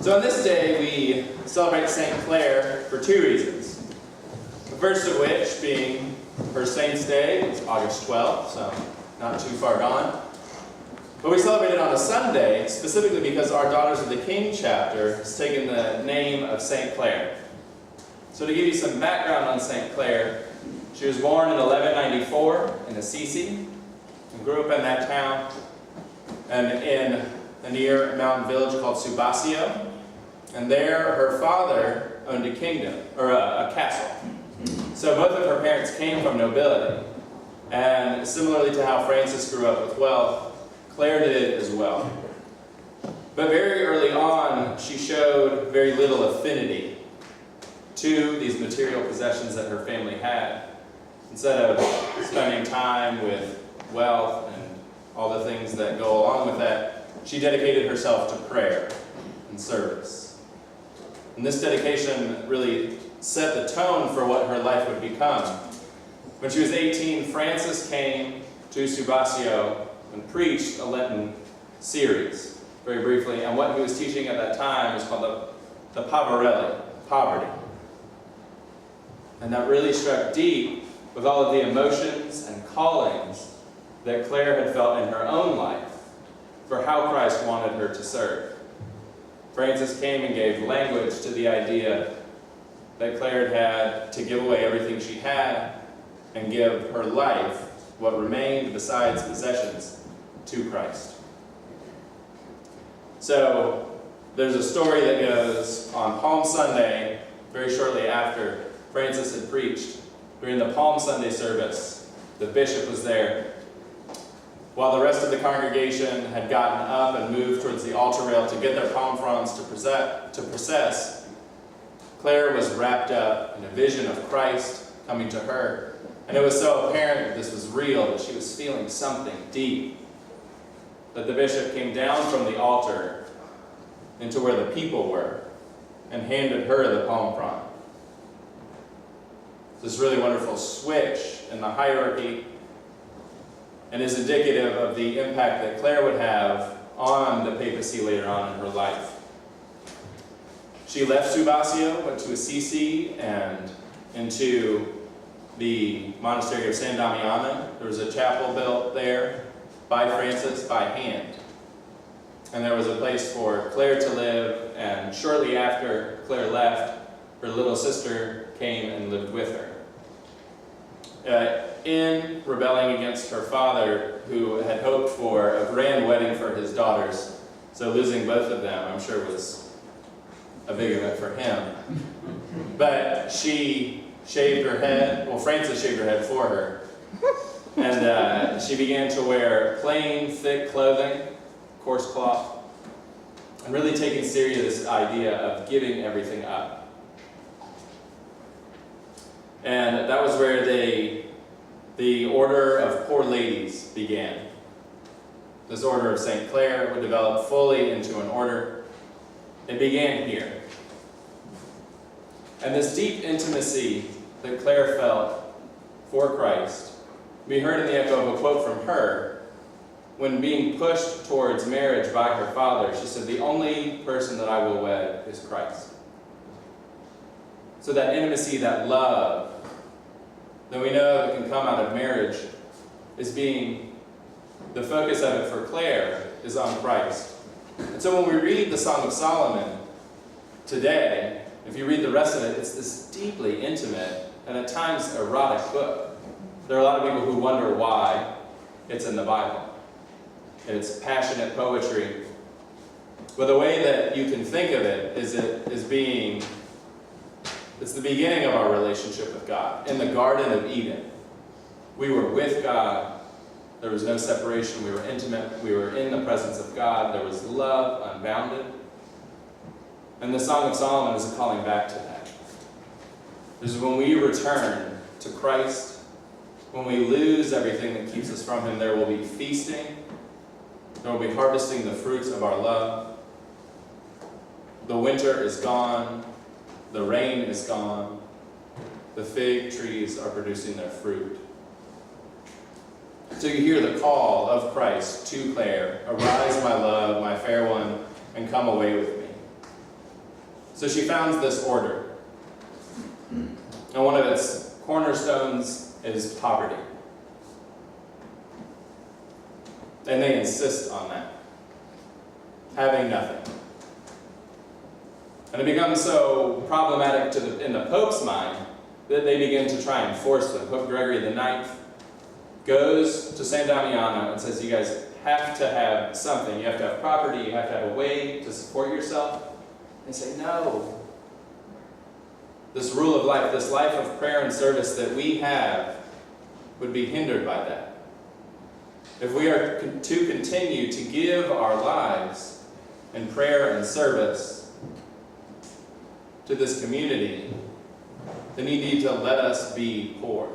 So on this day, we celebrate St. Clare for two reasons. The first of which being her Saint's Day. It's August 12th, so not too far gone. But we celebrate it on a Sunday, specifically because our Daughters of the King chapter has taken the name of St. Clare. So to give you some background on St. Clare, she was born in 1194 in Assisi and grew up in that town and in a near mountain village called Subasio. And there her father owned a kingdom, or a castle. So both of her parents came from nobility. And similarly to how Frances grew up with wealth, Clare did as well. But very early on, she showed very little affinity to these material possessions that her family had. Instead of spending time with wealth and all the things that go along with that, she dedicated herself to prayer and service. And this dedication really set the tone for what her life would become. When she was 18, Frances came to Subasio and preached a Lenten series, very briefly, and what he was teaching at that time was called the Poverelli, poverty. And that really struck deep with all of the emotions and callings that Clare had felt in her own life for how Christ wanted her to serve. Frances came and gave language to the idea that Clare had to give away everything she had and give her life, what remained besides possessions, to Christ. So there's a story that goes on Palm Sunday, very shortly after Frances had preached. During the Palm Sunday service, the bishop was there. While the rest of the congregation had gotten up and moved towards the altar rail to get their palm fronds to process, Clare was wrapped up in a vision of Christ coming to her. And it was so apparent that this was real, that she was feeling something deep, that the bishop came down from the altar into where the people were and handed her the palm frond. This really wonderful switch in the hierarchy, and is indicative of the impact that Clare would have on the papacy later on in her life. She left Subasio, went to Assisi, and into the monastery of San Damiano. There was a chapel built there by Frances by hand. And there was a place for Clare to live, and shortly after Clare left, her little sister came and lived with her. In rebelling against her father, who had hoped for a grand wedding for his daughters, so losing both of them, I'm sure, was a big event for him. But she shaved her head, well, Frances shaved her head for her, and she began to wear plain, thick clothing, coarse cloth, and really taking seriously this idea of giving everything up. And that was where the Order of Poor Ladies began. This Order of St. Clare would develop fully into an order. It began here. And this deep intimacy that Clare felt for Christ can be heard in the echo of a quote from her. When being pushed towards marriage by her father, she said, "The only person that I will wed is Christ." So that intimacy, that love, that we know that can come out of marriage, is being, the focus of it for Clare is on Christ. And so when we read the Song of Solomon today, if you read the rest of it, it's this deeply intimate and at times erotic book. There are a lot of people who wonder why it's in the Bible. It's passionate poetry. But the way that you can think of it is being, it's the beginning of our relationship with God. In the Garden of Eden, we were with God. There was no separation. We were intimate. We were in the presence of God. There was love unbounded. And the Song of Solomon is a calling back to that. This is when we return to Christ, when we lose everything that keeps us from Him, there will be feasting. There will be harvesting the fruits of our love. The winter is gone. The rain is gone. The fig trees are producing their fruit. So you hear the call of Christ to Clare, "Arise, my love, my fair one, and come away with me." So she founds this order. And one of its cornerstones is poverty. And they insist on that. Having nothing. And it becomes so problematic in the Pope's mind that they begin to try and force them. Pope Gregory IX goes to San Damiano and says, you guys have to have something. You have to have property. You have to have a way to support yourself. They say, no. This rule of life, this life of prayer and service that we have would be hindered by that. If we are to continue to give our lives in prayer and service to this community, then you need to let us be poor.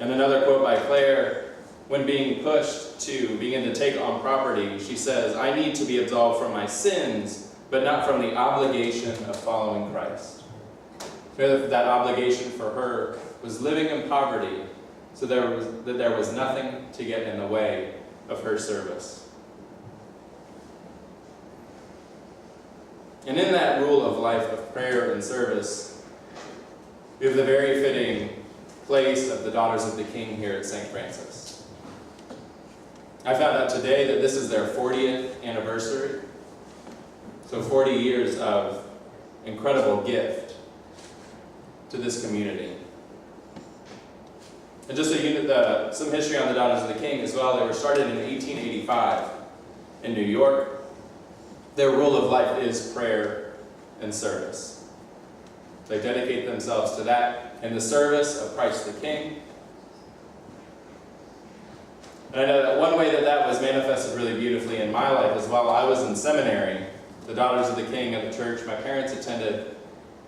And another quote by Clare, when being pushed to begin to take on property, she says, I need to be absolved from my sins, but not from the obligation of following Christ. That obligation for her was living in poverty, so that there was nothing to get in the way of her service. And in that rule of life of prayer and service, we have the very fitting place of the Daughters of the King here at St. Francis. I found out today that this is their 40th anniversary. So 40 years of incredible gift to this community. And just so you know, some history on the Daughters of the King as well, they were started in 1885 in New York. Their rule of life is prayer and service. They dedicate themselves to that in the service of Christ the King. And I know that one way that that was manifested really beautifully in my life as well, I was in seminary. The Daughters of the King at the church my parents attended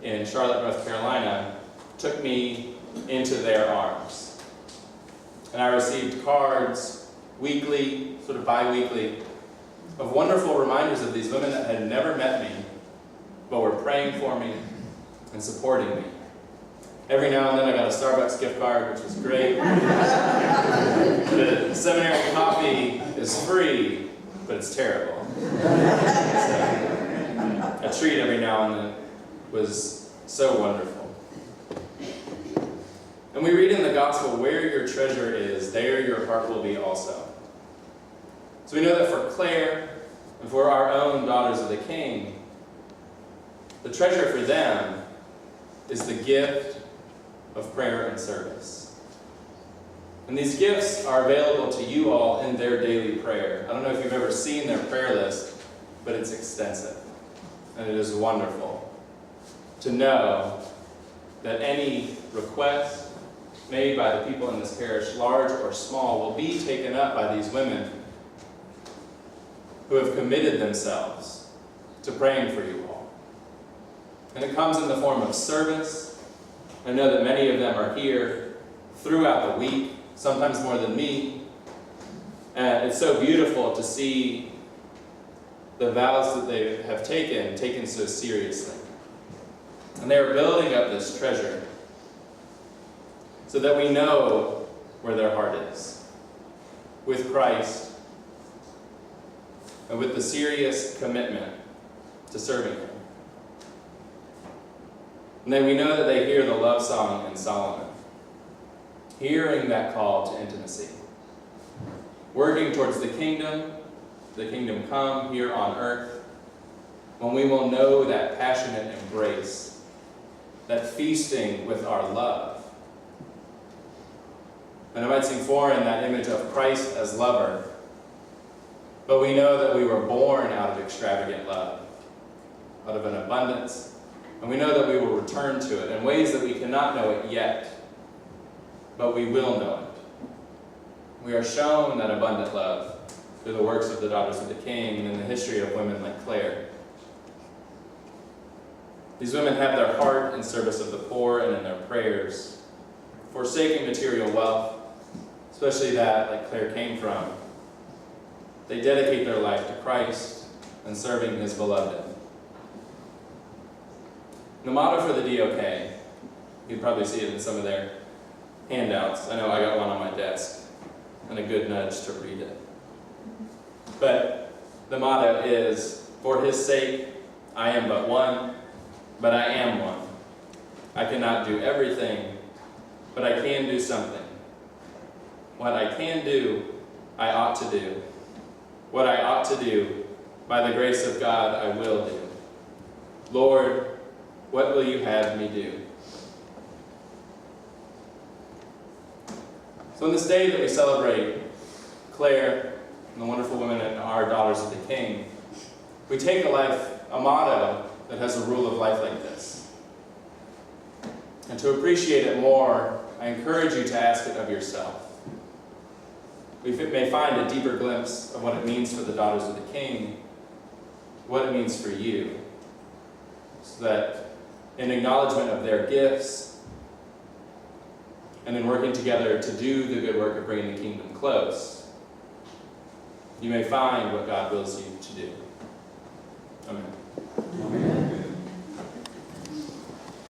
in Charlotte, North Carolina, took me into their arms. And I received cards weekly, sort of bi-weekly, of wonderful reminders of these women that had never met me, but were praying for me and supporting me. Every now and then I got a Starbucks gift card, which was great. The seminary coffee is free, but it's terrible. So, a treat every now and then was so wonderful. And we read in the gospel, where your treasure is, there your heart will be also. So we know that for Clare and for our own Daughters of the King, the treasure for them is the gift of prayer and service. And these gifts are available to you all in their daily prayer. I don't know if you've ever seen their prayer list, but it's extensive. And it is wonderful to know that any request made by the people in this parish, large or small, will be taken up by these women who have committed themselves to praying for you all. And it comes in the form of service. I know that many of them are here throughout the week, sometimes more than me. And it's so beautiful to see the vows that they have taken so seriously. And they are building up this treasure so that we know where their heart is, with Christ and with the serious commitment to serving Him. And then we know that they hear the love song in Solomon, hearing that call to intimacy, working towards the kingdom come here on earth, when we will know that passionate embrace, that feasting with our love. And it might seem foreign, that image of Christ as lover, but we know that we were born out of extravagant love, out of an abundance, and we know that we will return to it in ways that we cannot know it yet, but we will know it. We are shown that abundant love through the works of the Daughters of the King and in the history of women like Clare. These women have their heart in service of the poor and in their prayers, forsaking material wealth, especially that like Clare came from. They dedicate their life to Christ and serving His beloved. The motto for the DOK, you'd probably see it in some of their handouts. I know I got one on my desk, and a good nudge to read it. But the motto is, for His sake, I am but one, but I am one. I cannot do everything, but I can do something. What I can do, I ought to do. What I ought to do, by the grace of God, I will do. Lord, what will you have me do? So on this day that we celebrate Claire and the wonderful women and our daughters of the King, we take a motto that has a rule of life like this. And to appreciate it more, I encourage you to ask it of yourself. We may find a deeper glimpse of what it means for the daughters of the King, what it means for you, so that in acknowledgement of their gifts and in working together to do the good work of bringing the kingdom close, you may find what God wills you to do. Amen.